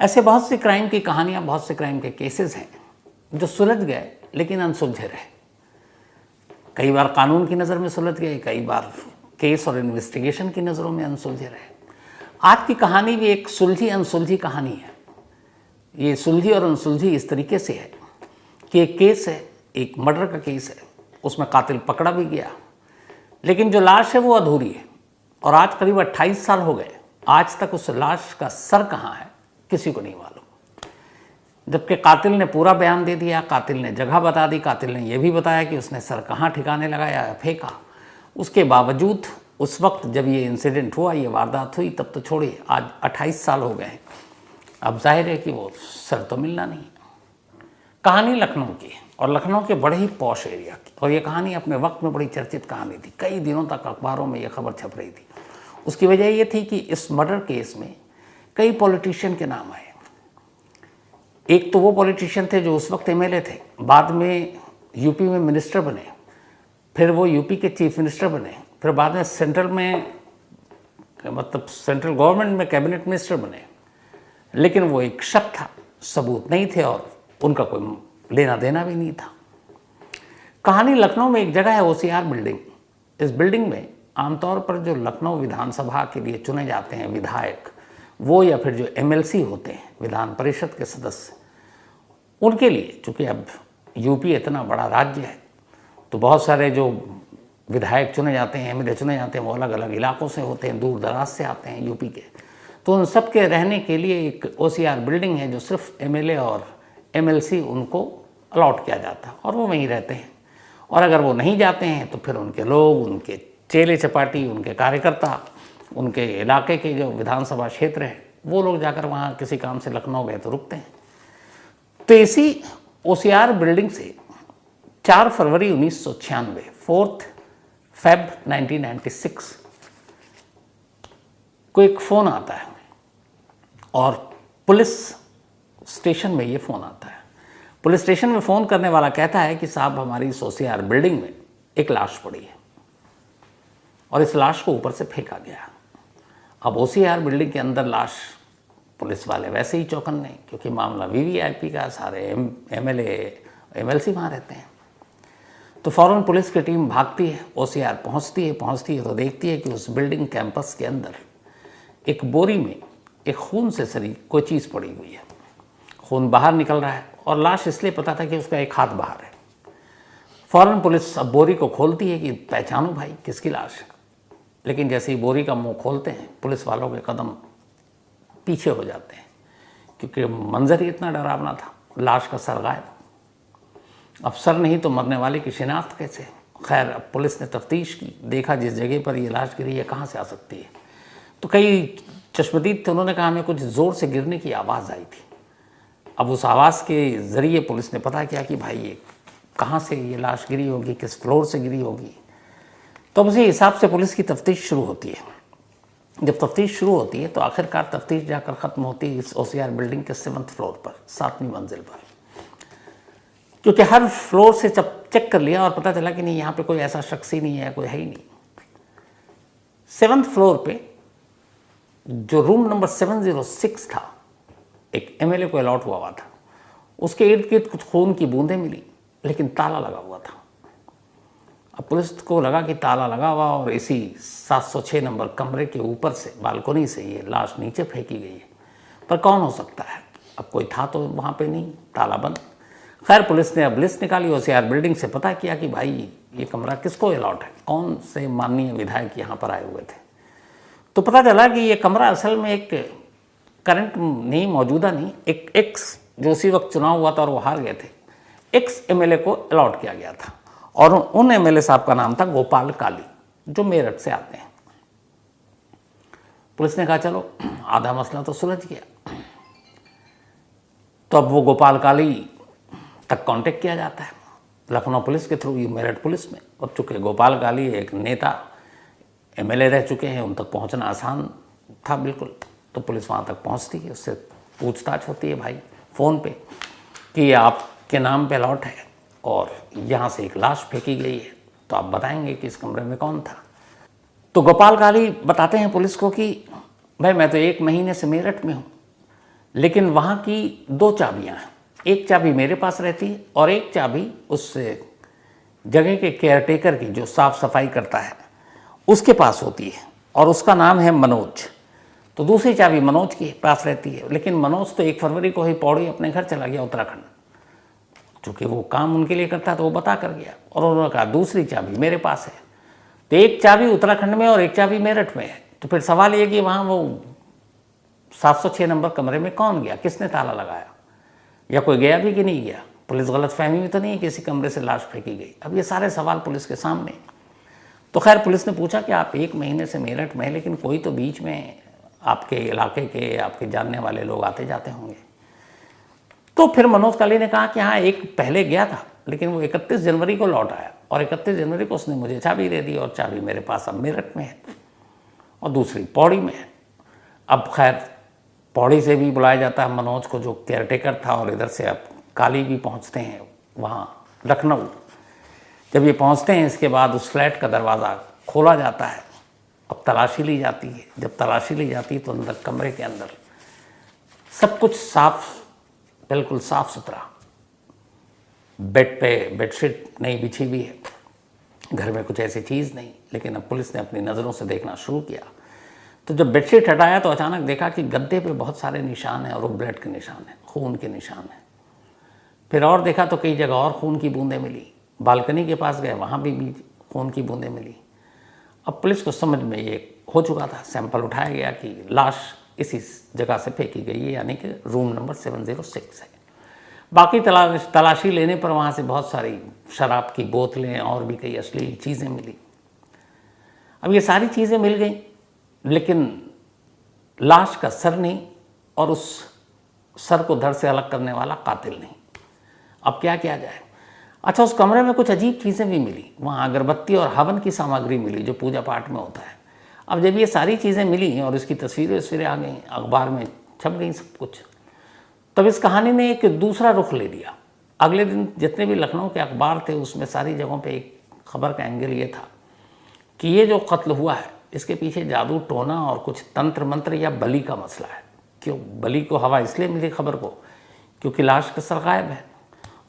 ऐसे बहुत सी क्राइम की कहानियां, बहुत से क्राइम के केसेस हैं जो सुलझ गए लेकिन अनसुलझे रहे। कई बार कानून की नज़र में सुलझ गए, कई बार केस और इन्वेस्टिगेशन की नज़रों में अनसुलझे रहे। आज की कहानी भी एक सुलझी अनसुलझी कहानी है। ये सुलझी और अनसुलझी इस तरीके से है कि एक केस है, एक मर्डर का केस है, उसमें कातिल पकड़ा भी गया, लेकिन जो लाश है वो अधूरी है। और आज करीब 28 साल हो गए, आज तक उस लाश का सर कहाँ है किसी को नहीं मालूम। जबकि कातिल ने पूरा बयान दे दिया, कातिल ने जगह बता दी, कातिल ने यह भी बताया कि उसने सर कहाँ ठिकाने लगाया या फेंका। उसके बावजूद उस वक्त जब ये इंसिडेंट हुआ, ये वारदात हुई, तब तो छोड़िए, आज 28 साल हो गए। अब जाहिर है कि वो सर तो मिलना नहीं। कहानी लखनऊ की, और लखनऊ के बड़े ही पॉश एरिया की, और ये कहानी अपने वक्त में बड़ी चर्चित कहानी थी। कई दिनों तक अखबारों में ये खबर छप रही थी। उसकी वजह ये थी कि इस मर्डर केस में कई पॉलिटिशियन के नाम आए। एक तो वो पॉलिटिशियन थे जो उस वक्त एमएलए थे, बाद में यूपी में मिनिस्टर बने, फिर वो यूपी के चीफ मिनिस्टर बने, फिर बाद में सेंट्रल गवर्नमेंट में कैबिनेट मिनिस्टर बने। लेकिन वो एक शक था, सबूत नहीं थे और उनका कोई लेना देना भी नहीं था। कहानी लखनऊ में एक जगह है, ओसीआर बिल्डिंग। इस बिल्डिंग में आमतौर पर जो लखनऊ विधानसभा के लिए चुने जाते हैं विधायक, वो या फिर जो एमएलसी होते हैं, विधान परिषद के सदस्य, उनके लिए, चूँकि अब यूपी इतना बड़ा राज्य है तो बहुत सारे जो विधायक चुने जाते हैं, एमएलए चुने जाते हैं, वो अलग अलग इलाकों से होते हैं, दूर दराज से आते हैं यूपी के। तो उन सब के रहने के लिए एक ओसीआर बिल्डिंग है जो सिर्फ एमएलए और एमएलसी उनको अलॉट किया जाता है और वो वहीं रहते हैं। और अगर वो नहीं जाते हैं तो फिर उनके लोग, उनके चेले चपाटी, उनके कार्यकर्ता, उनके इलाके के जो विधानसभा क्षेत्र है, वो लोग जाकर वहाँ किसी काम से लखनऊ गए तो रुकते हैं। तो इसी ओसीआर बिल्डिंग से 4 फरवरी 1996, 4 फेब 1996 को एक फ़ोन आता है और पुलिस स्टेशन में ये फ़ोन आता है। पुलिस स्टेशन में फ़ोन करने वाला कहता है कि साहब, हमारी इस ओसीआर बिल्डिंग में एक लाश पड़ी है और इस लाश को ऊपर से फेंका गया। अब ओसीआर बिल्डिंग के अंदर लाश, पुलिस वाले वैसे ही चौकन्ने, क्योंकि मामला वीवीआईपी का, सारे एमएलए एमएलसी वहाँ रहते हैं। तो फ़ौरन पुलिस की टीम भागती है, ओसीआर पहुँचती है तो देखती है कि उस बिल्डिंग कैंपस के अंदर एक बोरी में एक खून से सरी कोई चीज़ पड़ी हुई है। खून बाहर निकल रहा है और लाश इसलिए पता था कि उसका एक हाथ बाहर है। फ़ौरन पुलिस अब बोरी को खोलती है कि पहचानो भाई किसकी लाश है। लेकिन जैसे ही बोरी का मुंह खोलते हैं, पुलिस वालों के कदम पीछे हो जाते हैं, क्योंकि मंजर ही इतना डरावना था। लाश का सर गायब। अब सर नहीं तो मरने वाले की शिनाख्त कैसे? खैर, अब पुलिस ने तफ्तीश की, देखा जिस जगह पर ये लाश गिरी है कहाँ से आ सकती है। तो कई चश्मदीद थे, उन्होंने कहा हमें कुछ ज़ोर से गिरने की आवाज़ आई थी। अब उस आवाज़ के ज़रिए पुलिस ने पता किया कि भाई ये कहाँ से ये लाश गिरी होगी, किस फ्लोर से गिरी होगी। तो उसी हिसाब से पुलिस की तफ्तीश शुरू होती है। जब तफ्तीश शुरू होती है तो आखिरकार तफ्तीश जाकर ख़त्म होती है इस ओसीआर बिल्डिंग के 7th फ्लोर पर, 7वीं मंजिल पर। क्योंकि हर फ्लोर से जब चेक कर लिया और पता चला कि नहीं, यहाँ पे कोई ऐसा शख्स ही नहीं है, कोई है ही नहीं। 7th फ्लोर पे जो रूम नंबर 706 था, एक एमएलए को अलॉट हुआ था, उसके इर्द गिर्द कुछ खून की बूंदें मिली, लेकिन ताला लगा हुआ था। अब पुलिस को लगा कि ताला लगा हुआ और इसी 706 नंबर कमरे के ऊपर से, बालकोनी से ये लाश नीचे फेंकी गई है। पर कौन हो सकता है? अब कोई था तो वहाँ पे नहीं, ताला बंद। खैर, पुलिस ने अब लिस्ट निकाली, ओसीआर बिल्डिंग से पता किया कि भाई ये कमरा किसको अलॉट है, कौन से माननीय विधायक यहाँ पर आए हुए थे। तो पता चला कि ये कमरा असल में एक करंट नहीं, मौजूदा नहीं, एक एक्स, जो उसी वक्त चुनाव हुआ था और वो हार गए थे, एक्स एमएलए को अलॉट किया गया था। और उन एमएलए साहब का नाम था गोपाल काली, जो मेरठ से आते हैं। पुलिस ने कहा चलो आधा मसला तो सुलझ गया। तो अब वो गोपाल काली तक कांटेक्ट किया जाता है लखनऊ पुलिस के थ्रू, मेरठ पुलिस में। अब चूँकि गोपाल काली एक नेता एमएलए रह चुके हैं, उन तक पहुंचना आसान था बिल्कुल। तो पुलिस वहाँ तक पहुँचती है, उससे पूछताछ होती है भाई फ़ोन पे कि ये आपके नाम पे अलॉट है और यहाँ से एक लाश फेंकी गई है, तो आप बताएंगे कि इस कमरे में कौन था। तो गोपाल काली बताते हैं पुलिस को कि भाई मैं तो 1 महीने से मेरठ में हूँ, लेकिन वहाँ की 2 चाबियाँ हैं, एक चाबी मेरे पास रहती है और एक चाबी उस जगह के केयरटेकर की जो साफ़ सफाई करता है उसके पास होती है और उसका नाम है मनोज। तो दूसरी चाबी मनोज के पास रहती है, लेकिन मनोज तो 1 फरवरी को ही पौड़ी अपने घर चला गया उत्तराखंड, चूँकि वो काम उनके लिए करता तो वो बता कर गया, और उन्होंने कहा दूसरी चाबी मेरे पास है। तो एक चाबी उत्तराखंड में और एक चाबी मेरठ में है। तो फिर सवाल ये कि वहाँ वो 706 नंबर कमरे में कौन गया, किसने ताला लगाया, या कोई गया भी कि नहीं गया, पुलिस गलतफहमी में तो नहीं किसी कमरे से लाश फेंकी गई। अब ये सारे सवाल पुलिस के सामने। तो खैर पुलिस ने पूछा कि आप 1 महीने से मेरठ में, लेकिन कोई तो बीच में आपके इलाके के आपके जानने वाले लोग आते जाते होंगे। तो फिर मनोज काली ने कहा कि हाँ, एक पहले गया था, लेकिन वो 31 जनवरी को लौट आया और 31 जनवरी को उसने मुझे चाबी दे दी और चाबी मेरे पास अब मेरठ में है और दूसरी पौड़ी में है। अब खैर पौड़ी से भी बुलाया जाता है मनोज को, जो केयरटेकर था, और इधर से अब काली भी पहुंचते हैं वहाँ लखनऊ। जब ये पहुंचते हैं इसके बाद उस फ्लैट का दरवाज़ा खोला जाता है, अब तलाशी ली जाती है। जब तलाशी ली जाती है तो अंदर कमरे के अंदर सब कुछ साफ, बिल्कुल साफ़ सुथरा, बेड पे बेडशीट नहीं बिछी हुई है, घर में कुछ ऐसी चीज़ नहीं। लेकिन अब पुलिस ने अपनी नज़रों से देखना शुरू किया। तो जब बेडशीट हटाया तो अचानक देखा कि गद्दे पे बहुत सारे निशान हैं और वो ब्लड के निशान हैं, खून के निशान हैं। फिर और देखा तो कई जगह और खून की बूंदें मिली। बालकनी के पास गए, वहाँ भी खून की बूंदें मिली। अब पुलिस को समझ में ये हो चुका था, सैंपल उठाया गया कि लाश इसी जगह से फेंकी गई है, यानी कि रूम नंबर 706 है। बाकी तलाशी लेने पर वहाँ से बहुत सारी शराब की बोतलें और भी कई अश्लील चीज़ें मिली। अब ये सारी चीज़ें मिल गई, लेकिन लाश का सर नहीं और उस सर को धड़ से अलग करने वाला कातिल नहीं। अब क्या किया जाए? अच्छा, उस कमरे में कुछ अजीब चीज़ें भी मिली। वहाँ अगरबत्ती और हवन की सामग्री मिली जो पूजा पाठ में होता है। अब जब ये सारी चीज़ें मिली और इसकी तस्वीरें आ गई, अखबार में छप गई सब कुछ, तब इस कहानी ने एक दूसरा रुख ले लिया। अगले दिन जितने भी लखनऊ के अखबार थे उसमें सारी जगहों पे एक खबर का एंगल ये था कि ये जो कत्ल हुआ है इसके पीछे जादू टोना और कुछ तंत्र मंत्र या बलि का मसला है। क्यों बलि को हवा इसलिए मिली खबर को क्योंकि लाश का सर गायब है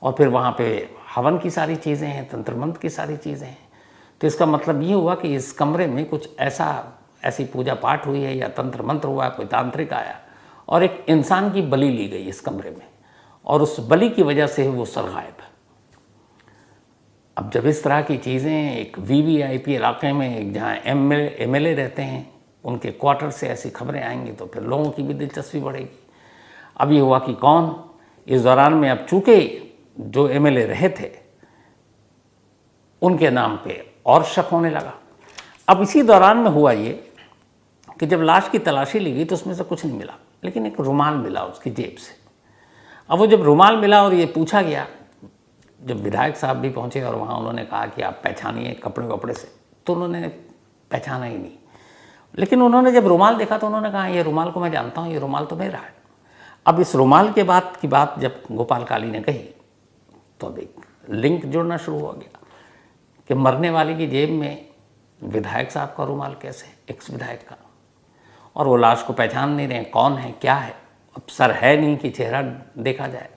और फिर वहाँ पे हवन की सारी चीज़ें हैं, तंत्र मंत्र की सारी चीज़ें हैं। तो इसका मतलब ये हुआ कि इस कमरे में कुछ ऐसी पूजा पाठ हुई है या तंत्र मंत्र हुआ, कोई तांत्रिक आया और एक इंसान की बलि ली गई इस कमरे में और उस बलि की वजह से वो सर गायब है। अब जब इस तरह की चीज़ें एक वीवीआईपी इलाके में जहाँ एमएलए रहते हैं उनके क्वार्टर से ऐसी खबरें आएंगी तो फिर लोगों की भी दिलचस्पी बढ़ेगी। अब ये हुआ कि कौन इस दौरान में, अब चूँकि जो एमएलए रहे थे उनके नाम पे और शक होने लगा। अब इसी दौरान में हुआ ये कि जब लाश की तलाशी ली गई तो उसमें से कुछ नहीं मिला, लेकिन एक रुमाल मिला उसकी जेब से। अब वो जब रुमाल मिला और ये पूछा गया, जब विधायक साहब भी पहुंचे और वहाँ उन्होंने कहा कि आप पहचानिए कपड़े से, तो उन्होंने पहचाना ही नहीं। लेकिन उन्होंने जब रुमाल देखा तो उन्होंने कहा ये रुमाल को मैं जानता हूँ, ये रुमाल तो मेरा है। अब इस रुमाल के बाद की बात जब गोपाल काली ने कही तो अब एक लिंक जुड़ना शुरू हो गया कि मरने वाले की जेब में विधायक साहब का रुमाल कैसे, एक्स विधायक का, और वो लाश को पहचान नहीं रहे कौन है क्या है। अब सर है नहीं कि चेहरा देखा जाए।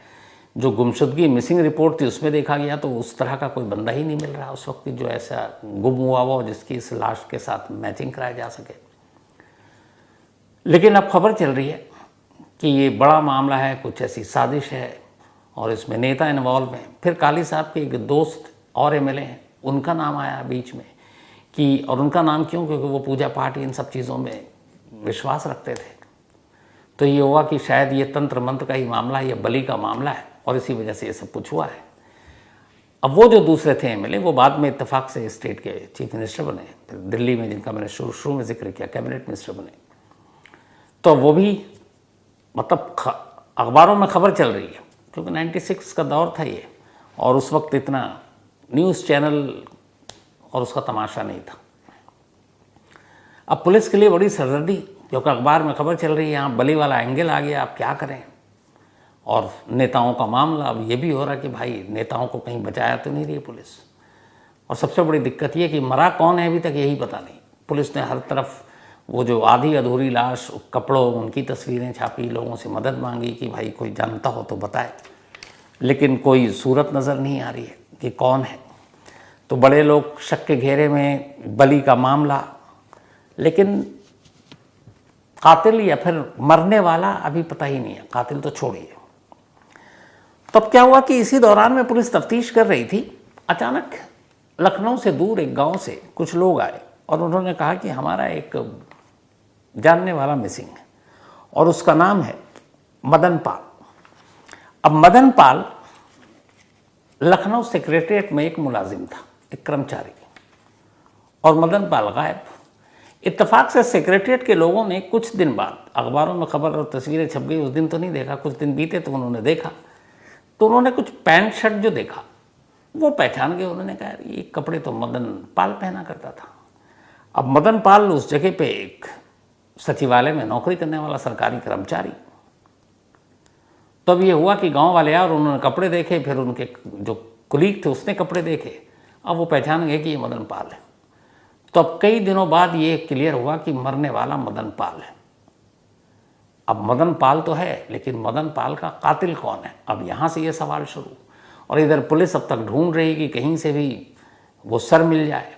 जो गुमशुदगी मिसिंग रिपोर्ट थी उसमें देखा गया तो उस तरह का कोई बंदा ही नहीं मिल रहा उस वक्त जो ऐसा गुम हुआ हो जिसकी इस लाश के साथ मैचिंग कराया जा सके। लेकिन अब खबर चल रही है कि ये बड़ा मामला है, कुछ ऐसी साजिश है और इसमें नेता इन्वॉल्व हैं। फिर काली साहब के एक दोस्त और एमएलए हैं, उनका नाम आया बीच में कि, और उनका नाम क्यों, क्योंकि वो पूजा पाठ इन सब चीज़ों में विश्वास रखते थे। तो ये हुआ कि शायद ये तंत्र मंत्र का ही मामला है, ये बलि का मामला है और इसी वजह से ये सब कुछ हुआ है। अब वो जो दूसरे थे एमएलए वो बाद में इत्तेफाक से स्टेट के चीफ मिनिस्टर बने, फिर दिल्ली में जिनका मैंने शुरू में जिक्र किया कैबिनेट मिनिस्टर बने। तो वो भी मतलब अखबारों में खबर चल रही है क्योंकि 96 का दौर था ये और उस वक्त इतना न्यूज़ चैनल और उसका तमाशा नहीं था। अब पुलिस के लिए बड़ी सरदर्दी क्योंकि अखबार में खबर चल रही है, यहाँ बलि वाला एंगल आ गया, आप क्या करें। और नेताओं का मामला, अब ये भी हो रहा कि भाई नेताओं को कहीं बचाया तो नहीं रही पुलिस। और सबसे बड़ी दिक्कत ये कि मरा कौन है अभी तक यही पता नहीं। पुलिस ने हर तरफ वो जो आधी अधूरी लाश, कपड़ों, उनकी तस्वीरें छापी, लोगों से मदद मांगी कि भाई कोई जानता हो तो बताए, लेकिन कोई सूरत नज़र नहीं आ रही है कि कौन है। तो बड़े लोग शक के घेरे में, बली का मामला, लेकिन कातिल या फिर मरने वाला अभी पता ही नहीं है, कातिल तो छोड़िए। तब क्या हुआ कि इसी दौरान में पुलिस तफ्तीश कर रही थी, अचानक लखनऊ से दूर एक गांव से कुछ लोग आए और उन्होंने कहा कि हमारा एक जानने वाला मिसिंग है और उसका नाम है मदन पाल। अब मदन पाल लखनऊ सेक्रेटरीट में एक मुलाजिम था, एक कर्मचारी, और मदन पाल गायब। इत्तेफाक से सेक्रेटरीट के लोगों ने कुछ दिन बाद अखबारों में खबर और तस्वीरें छप गई, उस दिन तो नहीं देखा, कुछ दिन बीते तो उन्होंने देखा, तो उन्होंने कुछ पैंट शर्ट जो देखा वो पहचान गए। उन्होंने कहा ये कपड़े तो मदन पाल पहना करता था। अब मदन पाल उस जगह पे एक सचिवालय में नौकरी करने वाला सरकारी कर्मचारी। तब ये हुआ कि गांव वाले आए और उन्होंने कपड़े देखे, फिर उनके जो कुलीग थे उसने कपड़े देखे, अब वो पहचान गए कि ये मदन पाल है। तो अब कई दिनों बाद ये क्लियर हुआ कि मरने वाला मदन पाल है। अब मदन पाल तो है, लेकिन मदन पाल का कातिल कौन है, अब यहाँ से ये सवाल शुरू। और इधर पुलिस अब तक ढूंढ रही कि कहीं से भी वो सर मिल जाए,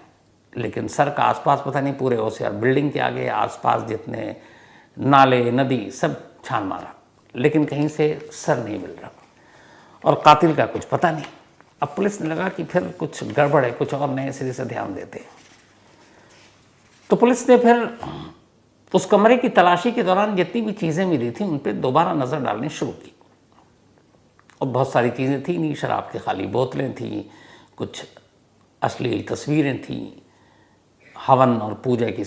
लेकिन सर का आसपास पता नहीं, पूरे ओसियार बिल्डिंग के आगे आसपास जितने नाले नदी सब छान मारा, लेकिन कहीं से सर नहीं मिल रहा और कातिल का कुछ पता नहीं। अब पुलिस ने लगा कि फिर कुछ गड़बड़ है, कुछ और नए सिरे से ध्यान देते। तो पुलिस ने फिर उस कमरे की तलाशी के दौरान जितनी भी चीज़ें मिली थी उन पर दोबारा नज़र डालनी शुरू की, और बहुत सारी चीज़ें थी नहीं, शराब की खाली बोतलें थी, कुछ अश्लील तस्वीरें थी, हवन और पूजा की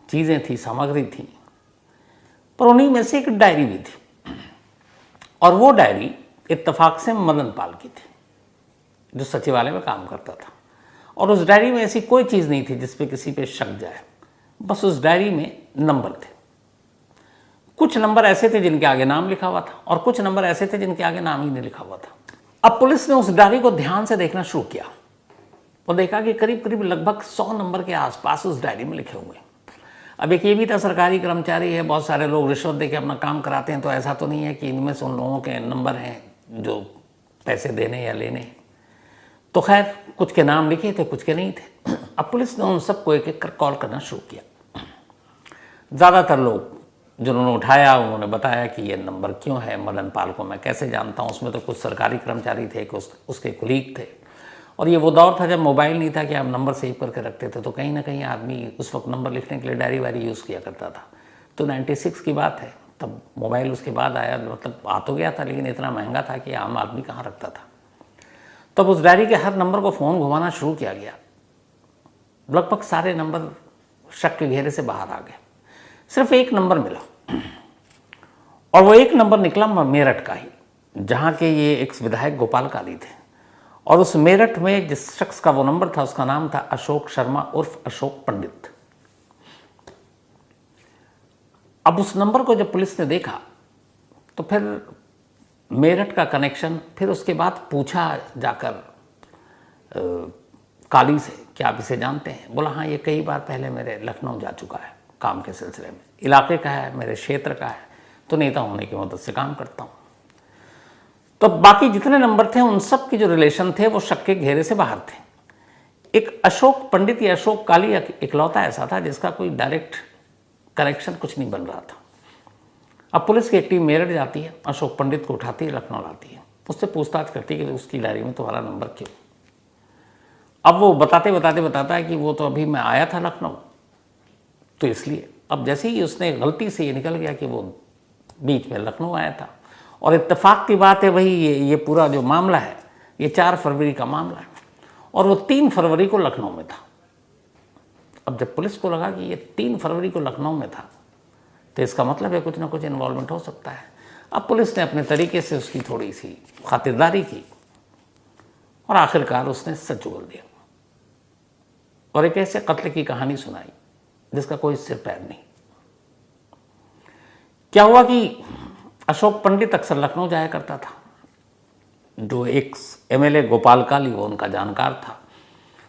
चीज़ें थी, सामग्री थी, पर उन्हीं में से एक डायरी भी थी, और वो डायरी इत्तेफाक से मदन पाल की थी जो सचिवालय में काम करता था। और उस डायरी में ऐसी कोई चीज़ नहीं थी जिस पे किसी पे शक जाए, बस उस डायरी में नंबर थे। कुछ नंबर ऐसे थे जिनके आगे नाम लिखा हुआ था और कुछ नंबर ऐसे थे जिनके आगे नाम ही नहीं लिखा हुआ था। अब पुलिस ने उस डायरी को ध्यान से देखना शुरू किया और देखा कि करीब करीब लगभग 100 नंबर के आसपास उस डायरी में लिखे हुए। अब एक ये भी था, सरकारी कर्मचारी है, बहुत सारे लोग रिश्वत देके अपना काम कराते हैं, तो ऐसा तो नहीं है कि इनमें से उन लोगों के नंबर हैं जो पैसे देने या लेने। तो खैर कुछ के नाम लिखे थे, कुछ के नहीं थे। अब पुलिस ने उन सबको एक एक कर कॉल करना शुरू किया। ज़्यादातर लोग जिन्होंने उठाया उन्होंने बताया कि ये नंबर क्यों है, मदन पाल को मैं कैसे जानता हूँ। उसमें तो कुछ सरकारी कर्मचारी थे, उसके कुलीग थे, और ये वो दौर था जब मोबाइल नहीं था कि आप नंबर सेव करके रखते थे, तो कहीं ना कहीं आदमी उस वक्त नंबर लिखने के लिए डायरी वायरी यूज़ किया करता था। तो 96 की बात है, तब मोबाइल उसके बाद आया, मतलब आ तो गया था लेकिन इतना महंगा था कि आम आदमी कहाँ रखता था। तब उस डायरी के हर नंबर को फ़ोन घुमाना शुरू किया गया। लगभग सारे नंबर शक के घेरे से बाहर आ गए, सिर्फ एक नंबर मिला, और वो एक नंबर निकला मेरठ का ही, जहाँ के ये एक्स विधायक गोपाल काली थे। और उस मेरठ में जिस शख्स का वो नंबर था उसका नाम था अशोक शर्मा उर्फ अशोक पंडित। अब उस नंबर को जब पुलिस ने देखा तो फिर मेरठ का कनेक्शन, फिर उसके बाद पूछा जाकर काली से कि आप इसे जानते हैं। बोला हाँ, ये कई बार पहले मेरे लखनऊ जा चुका है काम के सिलसिले में, इलाके का है, मेरे क्षेत्र का है, तो नेता होने की मदद से काम करता हूँ। तो बाकी जितने नंबर थे उन सब के जो रिलेशन थे वो शक के घेरे से बाहर थे। एक अशोक पंडित या अशोक काली इकलौता ऐसा था जिसका कोई डायरेक्ट कनेक्शन कुछ नहीं बन रहा था। अब पुलिस की एक टीम मेरठ जाती है, अशोक पंडित को उठाती है, लखनऊ लाती है, उससे पूछताछ करती है कि उसकी डायरी में तुम्हारा नंबर क्यों। अब वो बताता है कि वो तो अभी मैं आया था लखनऊ, तो इसलिए। अब जैसे ही उसने गलती से ये निकल गया कि वो बीच में लखनऊ आया था, और इत्तेफाक की बात है वही ये पूरा जो मामला है ये 4 फरवरी का मामला है, और वो 3 फरवरी को लखनऊ में था। अब जब पुलिस को लगा कि ये 3 फरवरी को लखनऊ में था तो इसका मतलब है कुछ ना कुछ इन्वॉल्वमेंट हो सकता है। अब पुलिस ने अपने तरीके से उसकी थोड़ी सी खातिरदारी की और आखिरकार उसने सच उगल दिया और एक ऐसे कत्ल की कहानी सुनाई जिसका कोई सिर पैर नहीं। क्या हुआ कि अशोक पंडित अक्सर लखनऊ जाया करता था, जो एक एमएलए गोपाल काली वो उनका जानकार था।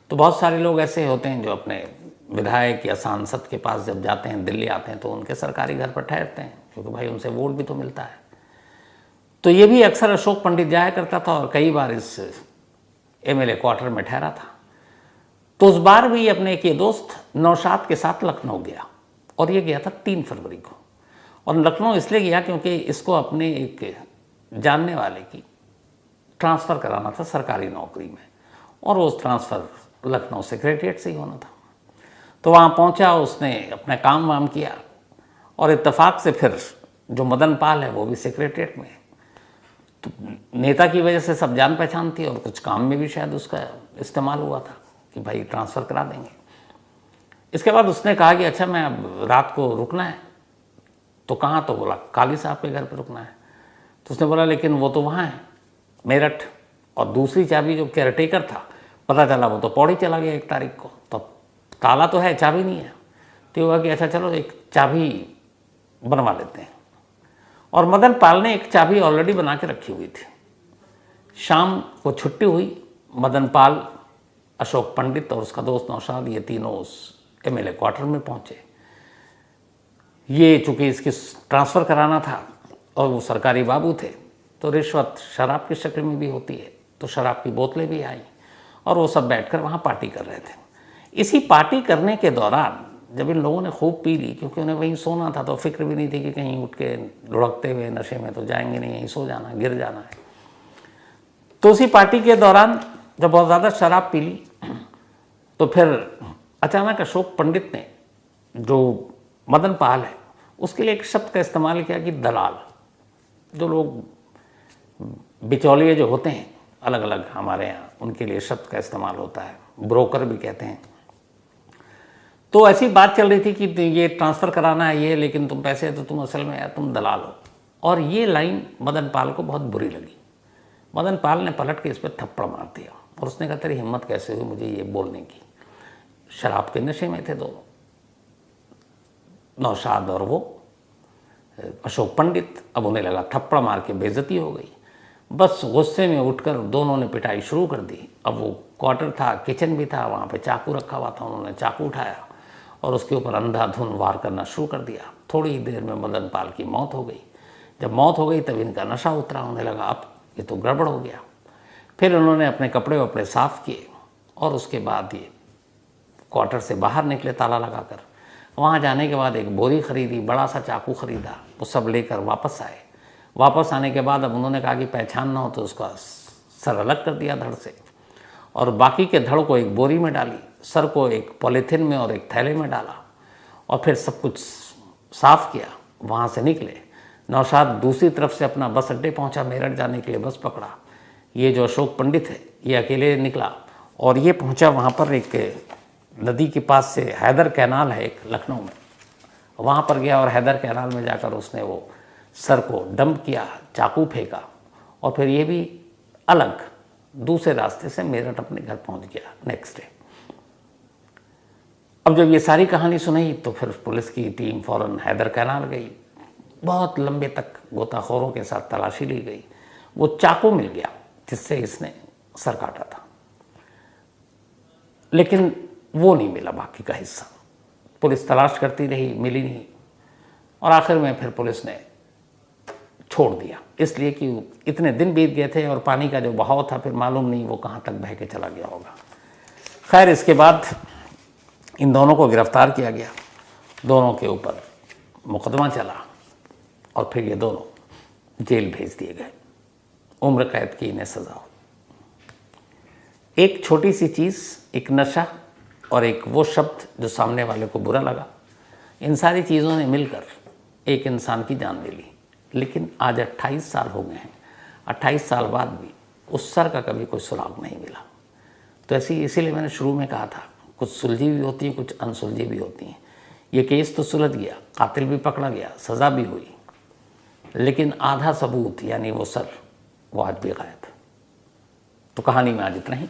तो बहुत सारे लोग ऐसे होते हैं जो अपने विधायक या सांसद के पास जब जाते हैं, दिल्ली आते हैं, तो उनके सरकारी घर पर ठहरते हैं, क्योंकि भाई उनसे वोट भी तो मिलता है। तो ये भी अक्सर अशोक पंडित जाया करता था और कई बार इस एमएलए क्वार्टर में ठहरा था। तो उस बार भी अपने एक ये दोस्त नौशाद के साथ लखनऊ गया, और ये गया था 3 फरवरी को। और लखनऊ इसलिए गया क्योंकि इसको अपने एक जानने वाले की ट्रांसफ़र कराना था सरकारी नौकरी में, और वो ट्रांसफ़र लखनऊ सेक्रेटरीट से ही होना था। तो वहाँ पहुँचा, उसने अपना काम वाम किया, और इत्तेफाक से फिर जो मदन पाल है वो भी सेक्रेटरीट में। तो नेता की वजह से सब जान पहचान थी, और कुछ काम में भी शायद उसका इस्तेमाल हुआ था कि भाई ट्रांसफ़र करा देंगे। इसके बाद उसने कहा कि अच्छा मैं अब रात को रुकना है, तो कहाँ? तो बोला काली साहब के घर पर रुकना है। तो उसने बोला लेकिन वो तो वहाँ है मेरठ, और दूसरी चाबी जो केयरटेकर था, पता चला वो तो पौड़ी चला गया 1 तारीख को, तो ताला तो है, चाबी नहीं है। तो हुआ कि अच्छा चलो एक चाबी बनवा लेते हैं, और मदन पाल ने एक चाबी ऑलरेडी बना के रखी हुई थी। शाम को छुट्टी हुई, मदन पाल, अशोक पंडित और उसका दोस्त नौशाद, ये तीनों उस एमएलए क्वार्टर में पहुँचे। ये चूँकि इसकी ट्रांसफ़र कराना था और वो सरकारी बाबू थे, तो रिश्वत शराब की शक्ल में भी होती है, तो शराब की बोतलें भी आई, और वो सब बैठकर वहाँ पार्टी कर रहे थे। इसी पार्टी करने के दौरान जब इन लोगों ने खूब पी ली, क्योंकि उन्हें वहीं सोना था, तो फिक्र भी नहीं थी कि कहीं उठ के लुढ़कते हुए नशे में तो जाएंगे नहीं, यहीं सो जाना, गिर जाना है। तो उसी पार्टी के दौरान जब बहुत ज़्यादा शराब पी ली, तो फिर अचानक अशोक पंडित ने, जो मदन पाल है, उसके लिए एक शब्द का इस्तेमाल किया कि दलाल। जो लोग बिचौलिए जो होते हैं अलग अलग हमारे यहाँ, उनके लिए शब्द का इस्तेमाल होता है, ब्रोकर भी कहते हैं। तो ऐसी बात चल रही थी कि ये ट्रांसफ़र कराना है ये, लेकिन तुम पैसे तो तुम असल में तुम दलाल हो। और ये लाइन मदन पाल को बहुत बुरी लगी। मदन पाल ने पलट के इस पर थप्पड़ मार दिया, और उसने कहा तेरी हिम्मत कैसे हुई मुझे ये बोलने की। शराब के नशे में थे दोनों, नौशाद और वो अशोक पंडित। अब उन्हें लगा थप्पड़ मार के बेइज्जती हो गई, बस गुस्से में उठकर दोनों ने पिटाई शुरू कर दी। अब वो क्वार्टर था, किचन भी था, वहाँ पे चाकू रखा हुआ था, उन्होंने चाकू उठाया और उसके ऊपर अंधाधुंध वार करना शुरू कर दिया। थोड़ी ही देर में मदन पाल की मौत हो गई। जब मौत हो गई तब इनका नशा उतरा, उन्हें लगा अब ये तो गड़बड़ हो गया। फिर उन्होंने अपने कपड़े वपड़े साफ़ किए, और उसके बाद ये क्वार्टर से बाहर निकले ताला लगाकर। वहाँ जाने के बाद एक बोरी ख़रीदी, बड़ा सा चाकू ख़रीदा, वो सब लेकर वापस आए। वापस आने के बाद अब उन्होंने कहा कि पहचान ना हो तो उसका सर अलग कर दिया धड़ से, और बाकी के धड़ को एक बोरी में डाली, सर को एक पॉलीथिन में और एक थैले में डाला, और फिर सब कुछ साफ़ किया। वहाँ से निकले। नौशाद दूसरी तरफ से अपना बस अड्डे पहुँचा, मेरठ जाने के लिए बस पकड़ा। ये जो अशोक पंडित है ये अकेले निकला, और ये पहुँचा वहाँ पर एक नदी के पास से हैदर कैनाल है एक लखनऊ में, वहाँ पर गया, और हैदर कैनाल में जाकर उसने वो सर को डंप किया, चाकू फेंका, और फिर ये भी अलग दूसरे रास्ते से मेरठ अपने घर पहुँच गया नेक्स्ट डे। अब जब ये सारी कहानी सुनाई तो फिर पुलिस की टीम फ़ौरन हैदर कैनाल गई। बहुत लंबे तक गोताखोरों के साथ तलाशी ली गई। वो चाकू मिल गया जिससे इसने सर काटा था, लेकिन वो नहीं मिला बाकी का हिस्सा। पुलिस तलाश करती रही, मिली नहीं, और आखिर में फिर पुलिस ने छोड़ दिया, इसलिए कि इतने दिन बीत गए थे और पानी का जो बहाव था फिर मालूम नहीं वो कहाँ तक बह के चला गया होगा। खैर इसके बाद इन दोनों को गिरफ्तार किया गया, दोनों के ऊपर मुकदमा चला, और फिर ये दोनों जेल भेज दिए गए। उम्र कैद की इन्हें सज़ा हो। एक छोटी सी चीज़, एक नशा और एक वो शब्द जो सामने वाले को बुरा लगा, इन सारी चीज़ों ने मिलकर एक इंसान की जान ले ली। लेकिन आज 28 साल हो गए हैं, 28 साल बाद भी उस सर का कभी कोई सुराग नहीं मिला। तो इसीलिए मैंने शुरू में कहा था, कुछ सुलझी भी होती हैं, कुछ अनसुलझी भी होती हैं। ये केस तो सुलझ गया, कातिल भी पकड़ा गया, सज़ा भी हुई, लेकिन आधा सबूत यानी वो सर वो आज भी गायब है। तो कहानी में आज इतना ही।